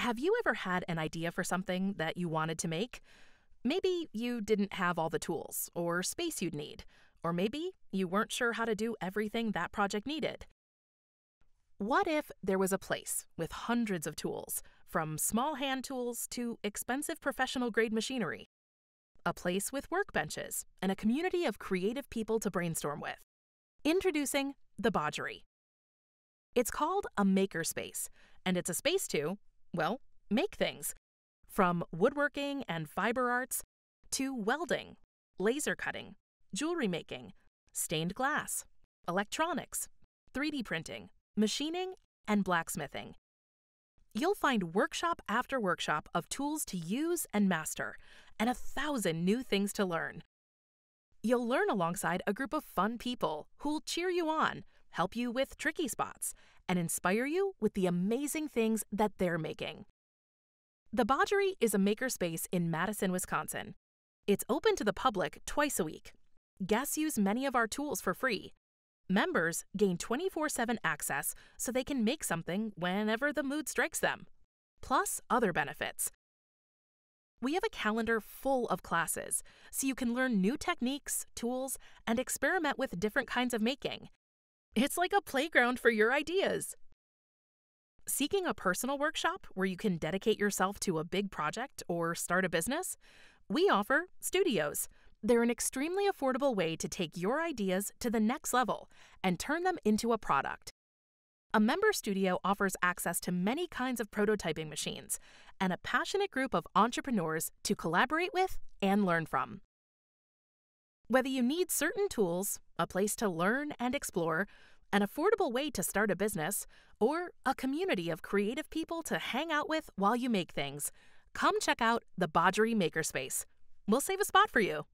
Have you ever had an idea for something that you wanted to make? Maybe you didn't have all the tools or space you'd need, or maybe you weren't sure how to do everything that project needed. What if there was a place with hundreds of tools, from small hand tools to expensive professional grade machinery? A place with workbenches and a community of creative people to brainstorm with. Introducing the Bodgery. It's called a makerspace, and it's a space to, well, make things. From woodworking and fiber arts to welding, laser cutting, jewelry making, stained glass, electronics, 3D printing, machining, and blacksmithing. You'll find workshop after workshop of tools to use and master, and 1,000 new things to learn. You'll learn alongside a group of fun people who'll cheer you on, help you with tricky spots, and inspire you with the amazing things that they're making. The Bodgery is a makerspace in Madison, Wisconsin. It's open to the public twice a week. Guests use many of our tools for free. Members gain 24/7 access so they can make something whenever the mood strikes them, plus other benefits. We have a calendar full of classes, so you can learn new techniques, tools, and experiment with different kinds of making. It's like a playground for your ideas. Seeking a personal workshop where you can dedicate yourself to a big project or start a business? We offer studios. They're an extremely affordable way to take your ideas to the next level and turn them into a product. A member studio offers access to many kinds of prototyping machines and a passionate group of entrepreneurs to collaborate with and learn from. Whether you need certain tools, a place to learn and explore, an affordable way to start a business, or a community of creative people to hang out with while you make things, come check out the Bodgery Makerspace. We'll save a spot for you.